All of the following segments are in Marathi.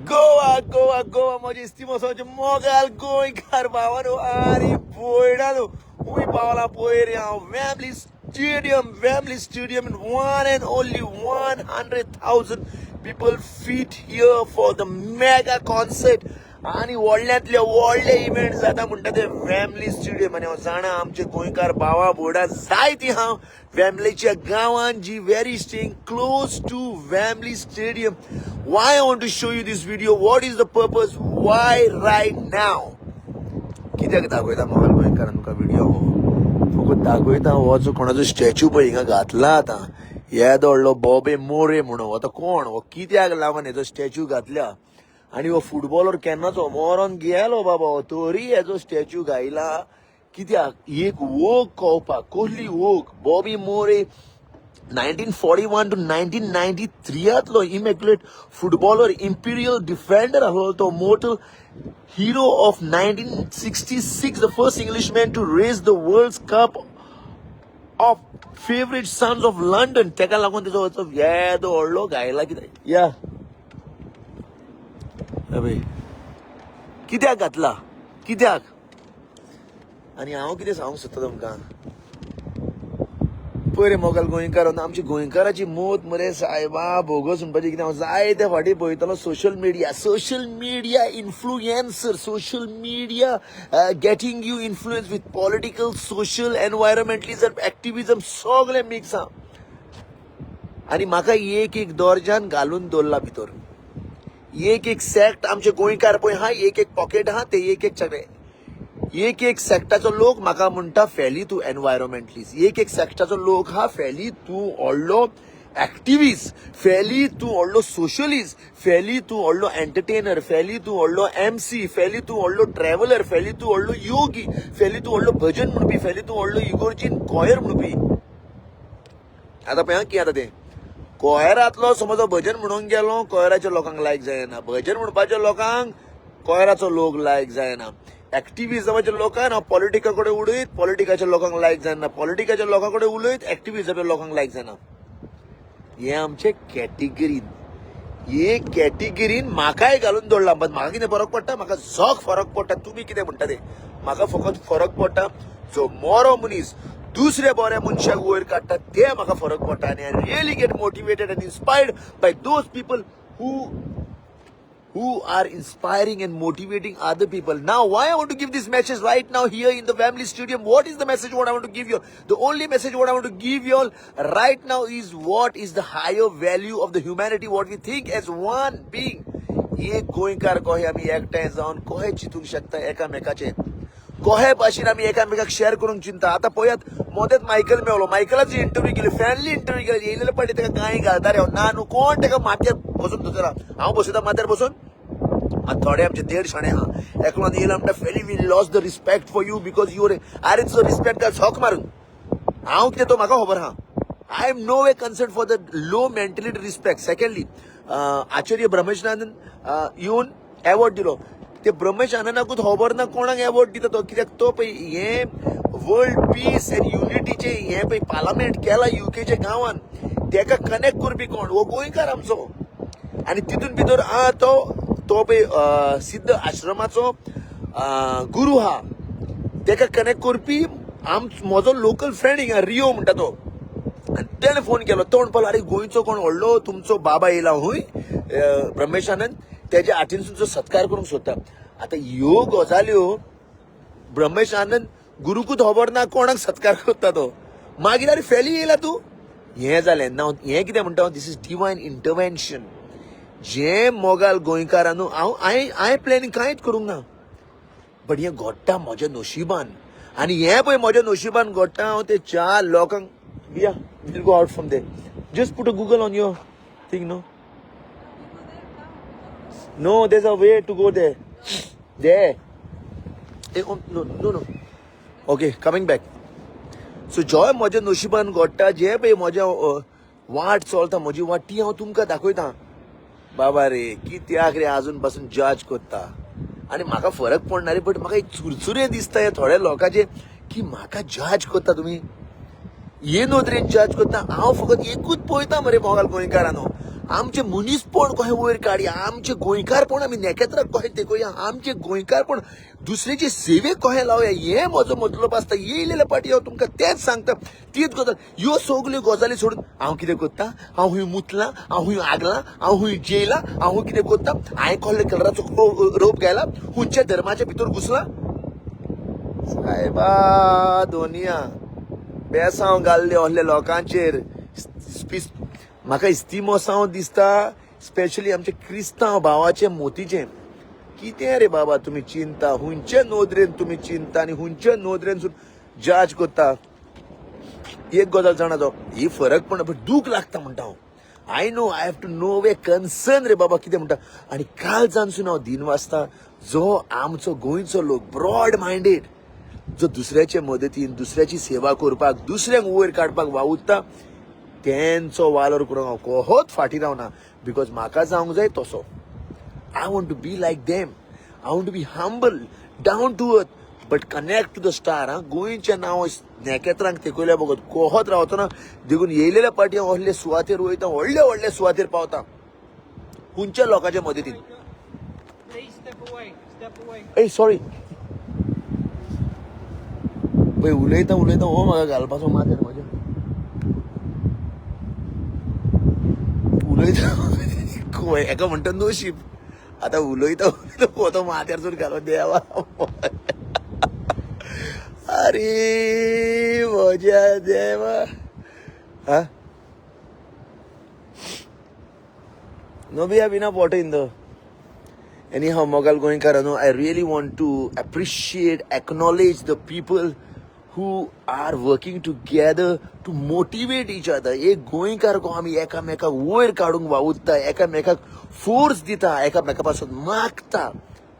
गोवा गोवा गोवा माझी इस्तिमोसाचे मोगाल गोंयकार भावानो आणि बोयडानो उय पावला पयर हांव Wembley Stadium in one and only 100,000 people fit here for the mega concert आणि व्हडल्यांतले व्हडले इव्हेंट जाता म्हणटा ते वेम्बली स्टेडियम आणि हांव जाणा आमचे गोंयकार भावा बोर्डा जायती हांव वेम्बलीच्या गांवांत जी very staying close to Wembley stadium. Why I want to show you this video? What is the purpose? Why right now? कित्याक दाखयता म्हाका गोंयकारान तुका व्हिडिओ फकत दाखयता हो जो कोणाचो स्टॅच्यू पळय हिंगा घातला आतां येदो व्हडलो बॉबे मोरे म्हणून हो कोण हो कित्याक लागून हेजो स्टॅच्यू घातल्या आणि हो फुटबॉलर केन्नाचो मरोन गेलो बाबा हो तरी हेजो स्टॅच्यू घायला कित्याक एक वोक कळपाक कसली वोक Bobby More 1941 to 1993 immaculate footballer Imperial defender आसलो तो मोटल hero of 1966, the first Englishman to raise the World Cup of favorite sons of London. तेका लागून तेजो असो येदो व्हडलो घायला कित्याक या अबे कित्याक घातला कित्याक आनी हांव कितें सांगूंक सोदता तुमकां पयरे मोगाल गोंयकार आमची गोंयकाराची मोत मरे सायबा बोगस म्हणपाचें कितें हांव जायते फावटी पळयतालो social media influencer social media getting you influence with political social environmentalism activism सगळें मिक्स आहा आनी म्हाका एक दर्जान घालून दवरला भितर एक सॅक्ट आमचे गोंयकार पळय हा एक पॉकेट आहा ते एक सगळे एक सॅक्टाचो लोक म्हाका म्हणटा फेली तूं एनवायरमेंटलिस्ट एक सॅक्टाचो लोक हा फेली तूं व्हडलो एक्टिव्हिस्ट फेली तूं व्हडलो सोशलिस्ट फेली तूं व्हडलो एंटरटेनर फेली तूं व्हडलो MC फेली तूं व्हडलो ट्रॅव्हलर फेली तूं व्हडलो योगी फेली तूं व्हडलो भजन म्हणपी फेली तूं व्हडलो इगोर्जीन कॉयर म्हणपी आतां पळय की आतां तें कॉयरांतलो समज भजन म्हणूंक गेलो कॉयराच्या लोकांक लायक जायना भजन म्हणपाच्या लोकांक कॉयराचो लोक लायक जायना एक्टिव्हिजमाच्या लोकांक हांव पॉलिटिका कडेन उडयत पॉलिटिकाच्या लोकांक लायक जायना पॉलिटिकाच्या लोकां कडेन उलयत एक्टिव्हिजमाच्या लोकांक लायक जायना हे आमचे कॅटेगरीन म्हाकाय घालून दवरला पण म्हाका कितें फरक पडटा म्हाका झोक फरक पडटा तुमी कितें म्हणटा ते म्हाका फकत फरक पडटा जो मोरो मनीस दुसऱ्या बऱ्या मनशाक वयर काडटा ते म्हाका फरक पडटा आनी I really get motivated and inspired bye those people who are inspiring and motivating other people. Now, why I want to give this message right now here in the Wembley Stadium? What is the message what I want to give you? The only message what I want to give you all right now is what is the higher value of the humanity, what we think as one being. एक गोंयकार कहे आमी एकठांय जावन कहे चिंतूंक शकता एकामेकाचे कहे भाशेन आमी एकामेकाक शेअर करूंक चिंता आतां पळयात मोदेत मायकल मेवलो मायकलाची इंटरव्यू केली फ्रेंडली इंटरव्यू केली येयलेले पाटी तेका गाय घालता रे ना न्हू कोण तेका माथ्यार बसून धरता हांव बसयता माथ्यार बसून आनी थोडे आमचे देड शाणे आहा एकलो येयला म्हणटा फेली we loss the respect for you because you आरे तुजो रिस्पेक्ट घाल झोक मारून हांव कितें तो म्हाका खबर आहा I am no way concern for the low mentality respect secondly Acharya Brahmeshanand येवन एवॉर्ड दिलो ते ब्रह्मेश आनंदाकूच खबर ना कोणाक एवॉर्ड दिता तो कित्याक तो पळय हे वर्ल्ड पीस एंड युनिटीचे हे पळय पार्लमेंट केला युकेच्या गांवान तेका कनेक्ट करपी कोण हो गोंयकार आमचो आनी तितून भितर तो पळय सिद्ध आश्रमाचो गुरू हा तेका कनेक्ट करपी म्हजो लोकल फ्रेंड हिंगा रियो म्हणटा तो आनी तेणें फोन केलो तो म्हणपाक अरे गोंयचो कोण व्हडलो तुमचो बाबा येयला हूंय ब्रह्मेश आनंद तेज्या हातीन तुमचो सत्कार करूंक सोदता आतां ह्यो गजाल्यो ब्रह्मेश आनंद गुरुकूच खबर ना कोणाक सत्कार करता तो मागीर अरे फेली येयला तूं हें जालें ना हें कितें म्हणटा दिस इज डिवायन इंटरवेन्शन जे मोगाल गोंयकारान हांव हांवें प्लॅनिंग कांयच करूंक ना बट हें घडटा म्हज्या नशिबान आनी हें पळय म्हज्या नशिबान घडटा हांव ते चार लोकांक या will go out from there just put a Google on your thing no No, there's a way to go there. There. No. Okay, coming back. So, joy म्हज्या नशिबान घडटा जे पळय म्हज्या वाट चलता म्हजी वाट ती हांव तुमकां दाखयतां बाबा रे कित्याक रे आजून पासून जज करता आनी म्हाका फरक पडना रे बट म्हाका एक चुरचुरे दिसता हे थोड्या लोकांचे की म्हाका जज करता तुमी हे नोदरेन जज करता हांव फकत एकूच पळयता मरे मोगाल गोंयकारांनो आमचे मनीसपण कशें वयर काडया, आमचे गोंयकारपण आमी नेकेत्राक कशें तेकोया, आमचे गोंयकारपण दुसऱ्याचे सेवेक कशें लावया, हे म्हजो मतलब आसता. येयलेल्या पाटी हांव तुमकां तेंच सांगता, तीच गजाल. ह्यो सगल्यो गजाली सोडून हांव कितें करता, हांव खूंय मुतलां, हांव खूंय आगलां, हांव खूंय जेयलां, हांव कितें करता, हांवें कसले कलराचो रोप घायला, खंयच्या धर्माच्या भितर घुसलां. सायबा दोनिया बेसांव घाल्ले असल्या लोकांचेर म्हाका इस्तिमोसांव दिसता, स्पेशली आमच्या क्रिस्तांव भावाचे मोतीचें. कितें रे बाबा तुमी चिंता, हुंचे नोदरेन तुमी चिंता आनी हुंचे नोदरेनसून जज करता. एक गजाल जाणाजो, ही फरक पण दूख लागता म्हणटा हांव. I know I have to no way concern रे बाबा कितें म्हणटा. आनी काल जाणसून हांव दिन वाचता, जो आमचो गोंयचो लोक ब्रॉड मायंडेड, जो दुसऱ्याचे मदतीन, दुसऱ्याची सेवा करपाक, दुसऱ्यांक वयर काडपाक वावुरता, तेंचो वालोर करूंक हांव कोहोच फाटीं रावना. बिकॉज म्हाका जावंक जाय तसो. I want to be like them. I want to be humble, down to earth, but connect to the star. गोंयचें नांव नेकेत्रांक तेकयल्या बगत कोहोत रावतना देखून येयलेल्या पाटी हांव असले सुवातेर वयता, व्हडले व्हडले सुवातेर पावता, खंयच्या लोकांच्या मदतीन. ए सॉरी पळय, उलयता उलयता हो म्हाका घालपाचो माथ्यार म्हज्या. उलयता एका म्हणटा नशीब, आता उलयता उलयता पोतो माथ्यारसून घालून देवा. अरे म्हज्या देवा. हा no be have been a water in the anyhow mogal goenkarano, I really want to appreciate, acknowledge the people who are working together to motivate each other. एक गोंयकार को आमी एकामेकाक वयर काडूंक वावुरता, एकामेकाक फोर्स दिता, एकामेका पासून मागता,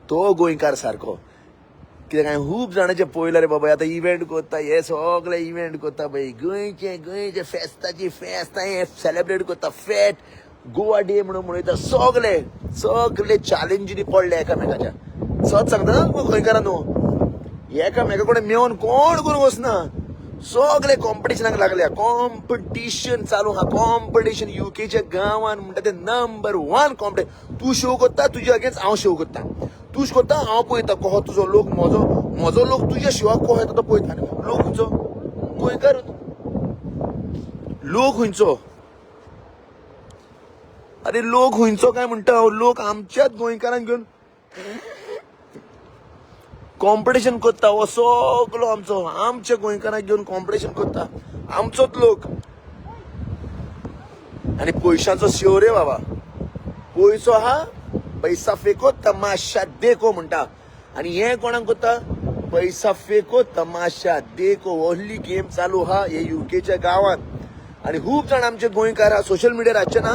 तो गोंयकार सारको. कित्याक हांवें खूब जाणांचे पळयला रे बाबा, आतां इव्हेंट करता, हे सगळे इव्हेंट करता पळय, गोंयचे फेस्ताची फेस्त हे सेलिब्रेट करता, फेट गोवा डे म्हणून मनयता, सगळे चॅलेंजीनी पडले एकामेकाच्या. सच सांगता ना गोंयकारांनो, एकामेका कडेन मेळोन कोण करूंक वचना, सगळे कॉम्पिटिशनाक लागल्या. कॉम्पिटिशन चालू आहा, कॉम्पिटिशन. युकेच्या गांवांत म्हणटा ते नंबर 1 कॉम्पिटिशन. तूं शो करता, तुजे अगेन्स्ट हांव शो करता, तूं करता हांव पळयता कहो तुजो लोक, म्हजो लोक तुज्या शिवाक कहो येता तो पळयता. लोक खंयचो? गोंयकार. लोक खंयचो? अरे लोक खंयचो काय म्हणटा, लोक आमच्याच गोंयकारांक घेवन कॉम्पिटिशन करता. हो सगळो आमच्या गोंयकारांक घेवन कॉम्पिटिशन करता, आमचोच लोक. आनी पयशांचो शेव रे बाबा. पयसो आहा, पैसा फेको तमाशा देखो म्हणटा. आनी हे कोणाक करता? पैसा फेको तमाशा देखो. व्हडली गेम चालू आहा हे युकेच्या गांवांत. आनी खूब जाण आमचे गोंयकार आहा सोशल मिडियार हाडचे ना,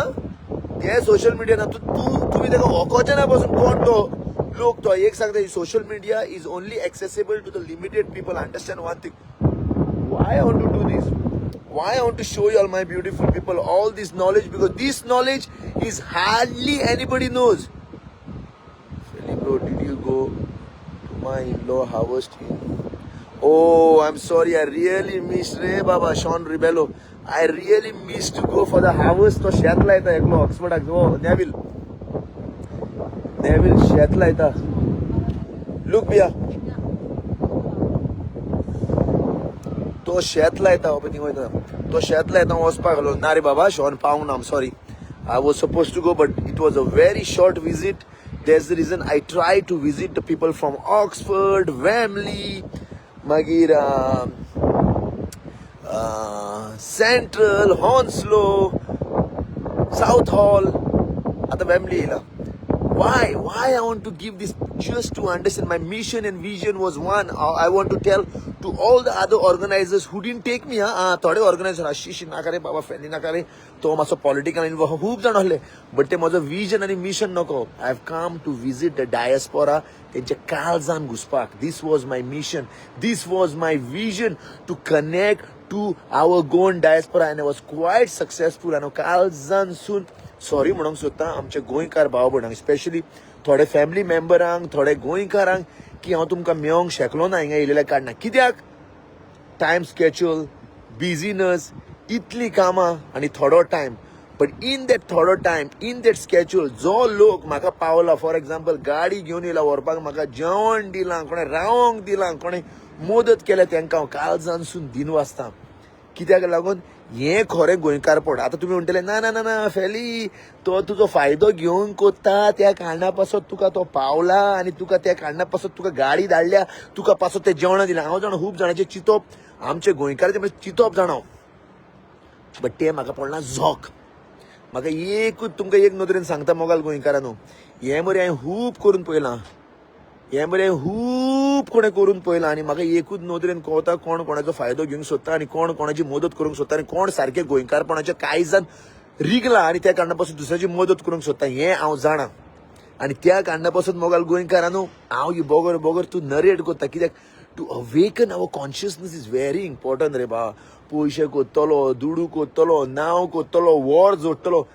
ते सोशल मिडिया तुम्ही ताका वखोवचे ना बसून. कोण तो लोक तो एक सांगता, social media is only accessible to the limited people. Understand one thing, why I want to do this, why I want to show you all my beautiful people all this knowledge, because this knowledge is hardly anybody knows. Philly bro, did you go to my in-law harvesting? Oh, I'm sorry, I really missed रे बाबा. Sean Ribello, I really missed to go for the harvest. तो शेतला येता एकलो ऑक्सफर्डाक. हो नेविल शेतला येता. लुक बिया, तो शेतला येता. तो शेतला येता वचपाक लागलो. ना रे बाबा, शॉन पावना. I am sorry, I was supposed to go, but it was a very short visit. That's the reason I try to visit the people from Oxford, Wembley, Magir, Central, Hounslow, Southall, at the Wembley. Why I want to give this, just to understand my mission and vision was one. I want to tell to all the other organizers who didn't take me. थोडे ऑर्गनायझर आशिश नाकारे बाबा, फेनी नाकारे, तो मातसो पॉलिटिकल इन्वॉल्व खूब जाण आहले, बट ते म्हजो विजन आनी मिशन नको. I have come to visit the diaspora, तेंचे काळजान घुसपाक. This was my mission, this was my vision, to connect to our Goan diaspora, and I was quite successful. आनी काळजानसून सॉरी म्हणूंक सोदता आमचे गोंयकार भाव भयणांक, स्पेशली थोडे फॅमिली मेंबरांक, थोडे गोंयकारांक, की हांव तुमकां मेळोंक शकलो ना हिंगा येयलेल्या कारणान. कित्याक? टायम स्केड्यूल, बिझीनस, इतली कामां आनी थोडो टायम. बट इन दॅट थोडो टायम इन दॅट स्केड्यूल जो लोक म्हाका पावला, फॉर एक्झाम्पल गाडी घेवन येयला व्हरपाक, म्हाका जेवण दिलां, कोणें रावंक दिलां, कोणें मदत केल्या, तांकां हांव काळजानसून दिन वाचतां. कित्याक लागून हें खरें गोंयकारपण. आतां तुमी म्हणटले ना ना ना ना फेली, तो तुजो फायदो घेवंक कोत्ता, त्या कारणां पासत तुका तो पावला आनी तुका त्या कारणां पासत तुका गाडी धाडल्या, तुका पासत तें जेवण दिलां. हांव जाणा खूब जाणांचे चिंतप, आमचे गोंयकाराचे म्हणजे चिंतप जाणा, बट तें म्हाका पडना झोक. म्हाका एकूच तुमकां एक नदरेन सांगता मोगाल गोंयकारांनो, हें मरे हांवें खूब करून पळयलां, हें मरे खूब कोणें करून पळयलां, आनी म्हाका एकूच नदरेन कळटा कोण कोणाचो फायदो घेवंक सोदता आनी कोण कोणाची मदत करूंक सोदता आनी कोण सारकें गोंयकारपणाच्या कायजान रिगला आनी त्या कारणां पासून दुसऱ्याची मदत करूंक सोदता, हें हांव जाणा. आनी त्या कारणां पासून मोगाल गोंयकारांनो, हांव ही बोगर बोगर तूं नरेट करता. कित्याक to awaken our consciousness is very important रे बा. पयशे कोत्तलो, दुडू कोत्तलो, नांव कोत्तलो, वॉर जोडटलो,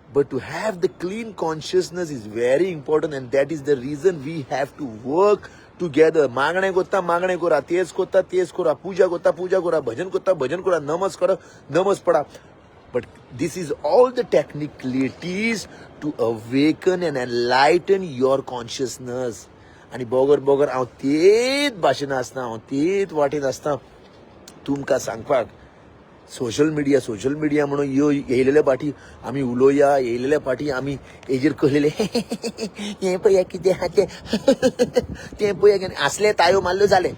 but to have the clean consciousness is very important, and that is the reason we have to work together. मागणे कोत्ता मागणे करा, तेच कोत्ता तेच करा, पूजा कोत्ता पूजा करा, भजन कोत्ता भजन करा, नमस करा नमस पडा. But this is all the technicalities to awaken and enlighten your consciousness. आणि बोगर बोगर हांव तेच भाशेन आसता, हांव तेच वाटेन आसता तुमकां सांगपाक. सोशल मिडिया म्हणून येयलेल्या फाटी आमी उलोवया, येयलेल्या फाटी आमी हेजेर कहलेले हें पळया कितें आहा तें पळया, असले तायो मारल्यो जाले.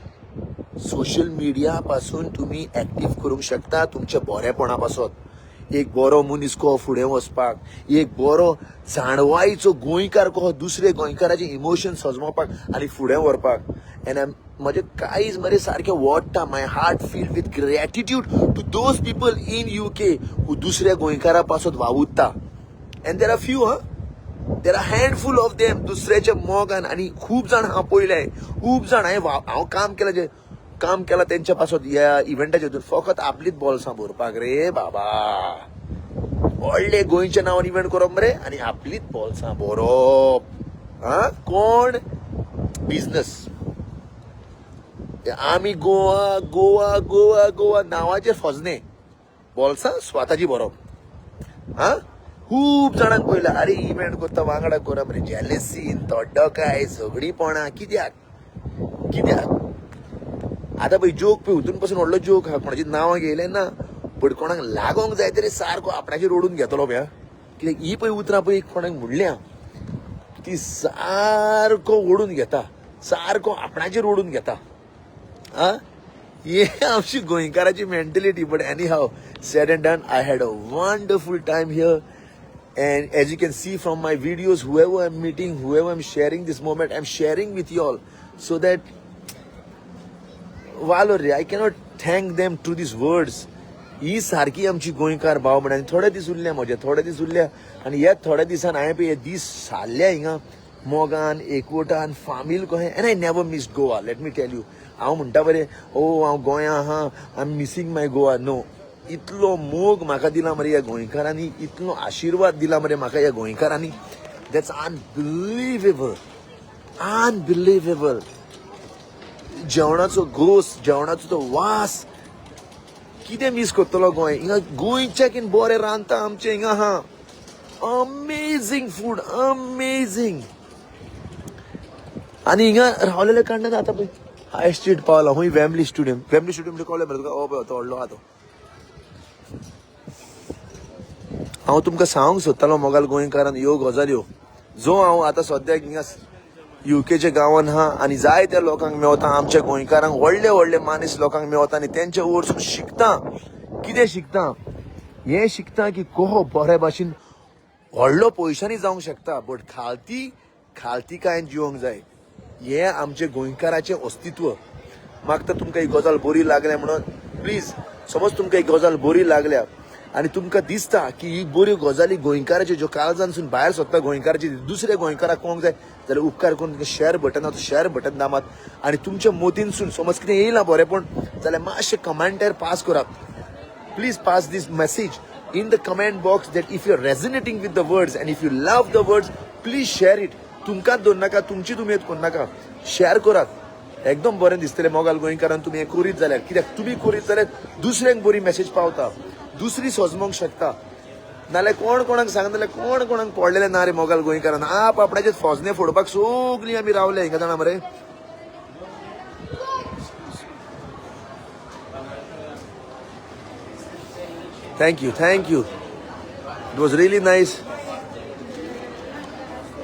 सोशल मिडिया पासून तुमी एक्टिव्ह करूंक शकता तुमच्या बरेपणा पासून. एक बरो मनीस कहो फुडें वचपाक, एक बरो जाणवायेचो गोंयकार कहो दुसरे गोंयकाराचे इमोशन सजमोवपाक आनी फुडें व्हरपाक. एन्ड म्हजे कांयच मरे सारकें वोडटा. My heart feel with gratitude to those people in UK who दुसऱ्या गोंयकारा पासून वावुरता. And there are few there are handful of them दुसऱ्याच्या मोगान. आनी खूब जाण हांव पळयले, खूब जाण हांव काम केला त्यांच्या पासून ह्या इव्हेंटाच्या हितून फकत आपलीच बॉल्सां भरपाक रे बाबा. व्हडले गोंयच्या नांवान इव्हेंट करप मरे आनी आपलीच बॉल्सां भरप. कोण बिझनस. आमी गोवा गोवा गोवा गोवा नांवाचेर फजने, बॉल्सां स्वताची भरप. खूब जाणांक पळयला अरे इव्हेंट करता वांगडा करप रे, जेलसीन तोड्डोकाय झगडीपणां. कित्याक आतां पळय जोक पळय हितून पासून व्हडलो जोक आहा, कोणाची नांवां घेयले ना, बट कोणाक लागोंक जाय तरी सारको आपणाचेर ओडून घेतलो पळय. कित्याक ही पळय उतरां पळय कोणाक म्हणल्या ती सारको ओडून घेता, सारको आपणाचेर ओडून घेता. हे आमची गोंयकाराची mentality. But anyhow said and done, I had a wonderful time here. And as you can see from my videos, whoever I'm meeting, whoever I'm sharing this moment, I'm sharing with you all so that वालोरे I cannot thank them through these words. ही सारकी आमची गोंयकार भाव म्हण. थोडे दीस उरले म्हजे, थोडे दीस उरले आनी ह्या थोड्या दिसान हांवें पळय हे दीस सारले हिंगा मोगान एकवटान फामील कहें. And I never miss Goa. Let me tell you, हांव म्हणटा बरें हांव गोंया आहा, I am missing my Goa. No, इतलो मोग म्हाका दिला मरे ह्या गोंयकारांनी, इतलो आशिर्वाद दिला मरे म्हाका ह्या गोंयकारांनी. That's unbelievable, unbelievable. जेवणाचो घोस, जेवणाचो तो वास, कितें मिस करतलो गोंय. हिंगा गोंयच्याकीन बरें रांदता आमचे हिंगा आहा. Amazing food, amazing. आनी हिंगा रावलेल्या कारणान आतां पळय हाय स्ट्रीट पावला, हूंय वेम्बली स्टेडियम. वेम्बली स्टेडियम कळ्ळें मरे तुका? पळय तो व्हडलो आहा तो. हांव तुमकां सांगूंक सोदतालो मोगाल गोंयकारान ह्यो गजाल्यो जो हांव आतां सद्याक हिंगा UKच्या गांवांत आहा आनी जायत्या लोकांक मेवता, आमच्या गोंयकारांक व्हडले व्हडले मानीस लोकांक मेवता आनी तेंच्या वरसून शिकता. कितें शिकता? हें शिकता की कहो बरे भाशेन व्हडलो पयशांनी जावंक शकता, बट खालतीकायेन जिवंक जाय. हें आमचे गोंयकाराचें अस्तित्व. मागता तुमकां ही गजाल बरी लागल्या म्हणून प्लीज, समज तुमकां ही गजाल बरी लागल्या आनी तुमकां दिसता की ही बऱ्यो गजाली गोंयकाराच्यो ज्यो काळजानसून भायर सरता गोंयकाराची दुसऱ्या गोंयकाराक कळोंक जाय जाल्यार उपकार करून शेअर बटन शेअर बटन दामात. आनी तुमच्या मोतीनसून समज कितें येयला बरेंपण जाल्यार मातशें कमेंटार पास करात. Please pass this message in the comment box that if you're resonating with the words and if you love the words, please share it. तुमकांच दोन नाका, तुमची उमेद कोण नाका, शेअर करात. एकदम बरें दिसतलें मोगाल गोंयकारान तुमी हें करीत जाल्यार. कित्याक तुमी करीत जाल्यार दुसऱ्यांक बरी मेसेज पावता, दुसरी सजमोंक शकता. नाल्यार कोण कोणाक सांगतले कोण कोणाक पडलेले ना रे मोगाल गोंयकारान आप आपणाचे फोजने फोडपाक सगळीं आमी रावले हिंगा जाणा मरे thank you it was really nice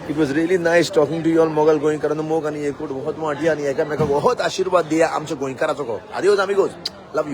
it was really nice talking to you all मोगल गोंयकारांनो मोग आनी एकूट बहुत मोठी आनी एकामेकाक बहुत आशीर्वाद दिया आमच्या गोंयकाराचो आदिवस आमी गोज